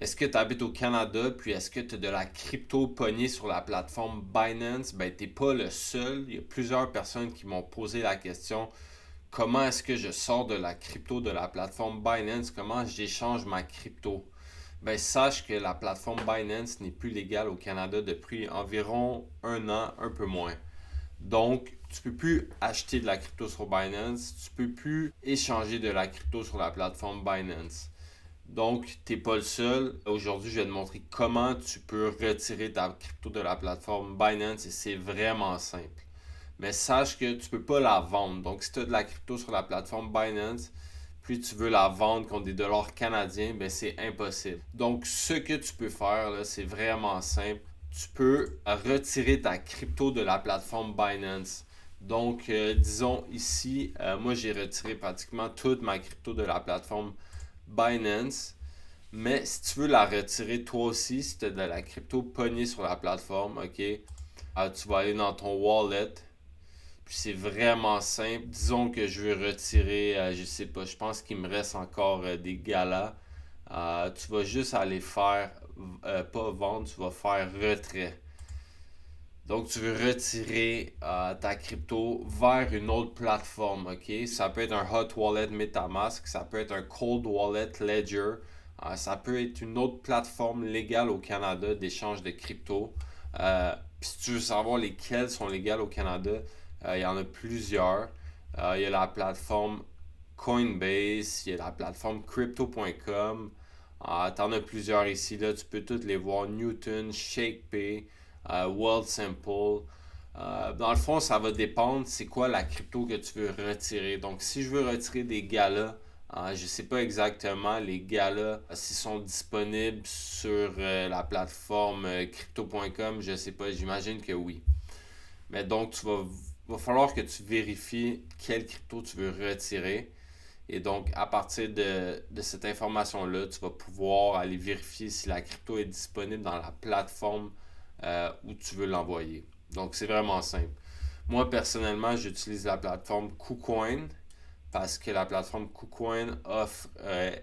Est-ce que tu habites au Canada, puis est-ce que tu as de la crypto pognée sur la plateforme Binance? Ben, t'es pas le seul. Il y a plusieurs personnes qui m'ont posé la question, comment est-ce que je sors de la crypto de la plateforme Binance? Comment j'échange ma crypto? Ben, sache que la plateforme Binance n'est plus légale au Canada depuis environ un an, un peu moins. Donc, tu peux plus acheter de la crypto sur Binance, tu peux plus échanger de la crypto sur la plateforme Binance. Donc, tu n'es pas le seul. Aujourd'hui, je vais te montrer comment tu peux retirer ta crypto de la plateforme Binance et c'est vraiment simple. Mais sache que tu ne peux pas la vendre. Donc, si tu as de la crypto sur la plateforme Binance, puis tu veux la vendre contre des dollars canadiens, ben c'est impossible. Donc, ce que tu peux faire, là, c'est vraiment simple. Tu peux retirer ta crypto de la plateforme Binance. Donc, disons ici, moi j'ai retiré pratiquement toute ma crypto de la plateforme Binance. Mais si tu veux la retirer toi aussi, si tu as de la crypto pognée sur la plateforme, ok, tu vas aller dans ton wallet. Puis c'est vraiment simple. Disons que je veux retirer, je sais pas, je pense qu'il me reste encore des galas. Tu vas juste aller faire, pas vendre, tu vas faire retrait. Donc, tu veux retirer ta crypto vers une autre plateforme, ok? Ça peut être un Hot Wallet MetaMask, ça peut être un Cold Wallet Ledger, ça peut être une autre plateforme légale au Canada d'échange de crypto. Puis si tu veux savoir lesquelles sont légales au Canada, il y en a plusieurs. Il y a la plateforme Coinbase, il y a la plateforme Crypto.com. T'en as plusieurs ici, là, tu peux toutes les voir. Newton, ShakePay, World Simple. Dans le fond, ça va dépendre c'est quoi la crypto que tu veux retirer. Donc, si je veux retirer des galas, je ne sais pas exactement les galas s'ils sont disponibles sur la plateforme crypto.com, je ne sais pas, j'imagine que oui. Mais donc, va falloir que tu vérifies quelle crypto tu veux retirer. Et donc, à partir de cette information-là, tu vas pouvoir aller vérifier si la crypto est disponible dans la plateforme où tu veux l'envoyer. Donc, c'est vraiment simple. Moi, personnellement, j'utilise la plateforme KuCoin parce que la plateforme KuCoin offre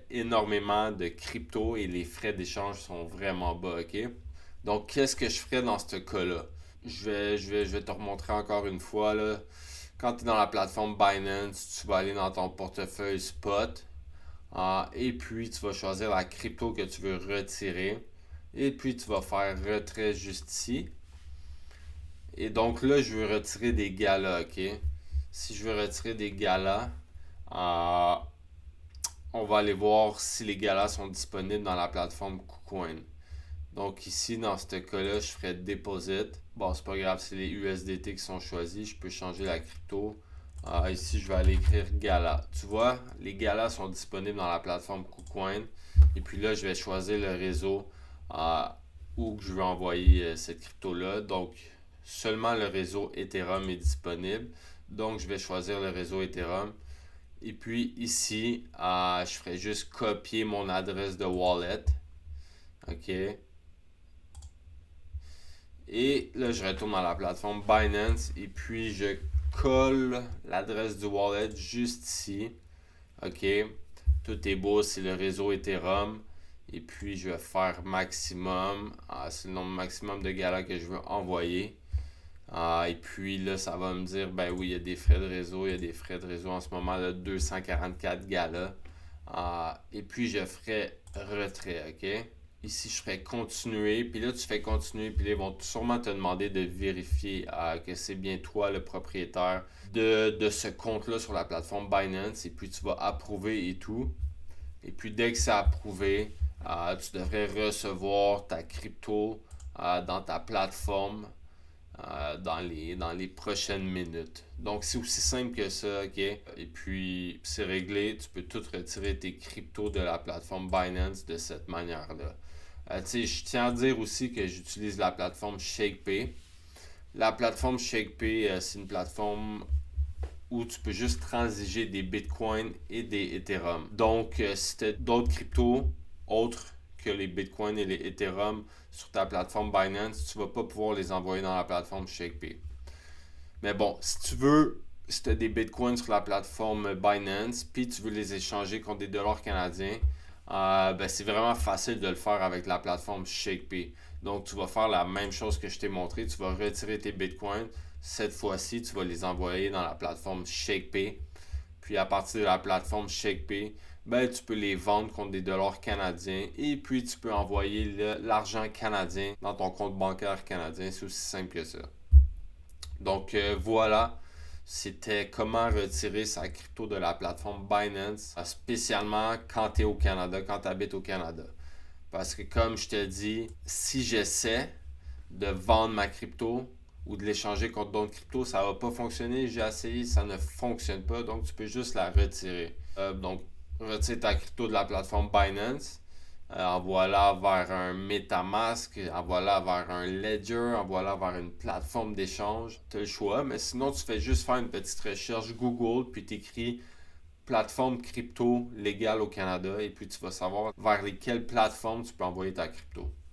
énormément de crypto et les frais d'échange sont vraiment bas, ok? Donc, qu'est-ce que je ferais dans ce cas-là? Je vais te remontrer encore une fois, là. Quand tu es dans la plateforme Binance, tu vas aller dans ton portefeuille spot. Et puis, tu vas choisir la crypto que tu veux retirer. Et puis, tu vas faire retrait juste ici. Et donc là, je veux retirer des galas, ok? Si je veux retirer des galas, euh, on va aller voir si les galas sont disponibles dans la plateforme KuCoin. Donc ici, dans ce cas-là, je ferai deposit. Bon, c'est pas grave, c'est les USDT qui sont choisis. Je peux changer la crypto. Ici, je vais aller écrire Gala. Tu vois, les galas sont disponibles dans la plateforme KuCoin. Et puis là, je vais choisir le réseau euh, où je veux envoyer cette crypto-là. Donc, seulement le réseau Ethereum est disponible. Donc, je vais choisir le réseau Ethereum. Et puis ici, je ferai juste copier mon adresse de wallet. OK. Et là, je retourne dans la plateforme Binance et puis je colle l'adresse du wallet juste ici. OK. Tout est beau, c'est le réseau Ethereum. Et puis, je vais faire maximum. C'est le nombre maximum de galas que je veux envoyer. Et puis là, ça va me dire, ben oui, il y a des frais de réseau. Il y a des frais de réseau en ce moment, là, 244 galas. Et puis, je ferai retrait, OK? Ici, je ferai continuer. Puis là, tu fais continuer. Puis là, ils vont sûrement te demander de vérifier que c'est bien toi le propriétaire de ce compte-là sur la plateforme Binance. Et puis, tu vas approuver et tout. Et puis, dès que c'est approuvé, tu devrais recevoir ta crypto dans ta plateforme dans les prochaines minutes. Donc, c'est aussi simple que ça, OK? Et puis, c'est réglé. Tu peux tout retirer tes cryptos de la plateforme Binance de cette manière-là. Je tiens à dire aussi que j'utilise la plateforme ShakePay. La plateforme ShakePay, c'est une plateforme où tu peux juste transiger des bitcoins et des Ethereum. Donc, si tu as d'autres cryptos autres que les bitcoins et les Ethereum sur ta plateforme Binance, tu ne vas pas pouvoir les envoyer dans la plateforme ShakePay. Mais bon, si tu veux, si tu as des bitcoins sur la plateforme Binance, puis tu veux les échanger contre des dollars canadiens, C'est vraiment facile de le faire avec la plateforme ShakePay. Donc, tu vas faire la même chose que je t'ai montré. Tu vas retirer tes bitcoins. Cette fois-ci, tu vas les envoyer dans la plateforme ShakePay. Puis, à partir de la plateforme ShakePay, tu peux les vendre contre des dollars canadiens. Et puis, tu peux envoyer l'argent canadien dans ton compte bancaire canadien. C'est aussi simple que ça. Donc, voilà. C'était comment retirer sa crypto de la plateforme Binance, spécialement quand tu es au Canada, quand tu habites au Canada. Parce que comme je te dis, si j'essaie de vendre ma crypto ou de l'échanger contre d'autres cryptos, ça va pas fonctionner. J'ai essayé, ça ne fonctionne pas. Donc, tu peux juste la retirer. Donc, retire ta crypto de la plateforme Binance. Envoie-la vers un MetaMask, envoie-la vers un Ledger, envoie-la vers une plateforme d'échange. Tu as le choix, mais sinon, tu fais juste faire une petite recherche Google, puis tu écris plateforme crypto légale au Canada, et puis tu vas savoir vers lesquelles plateformes tu peux envoyer ta crypto.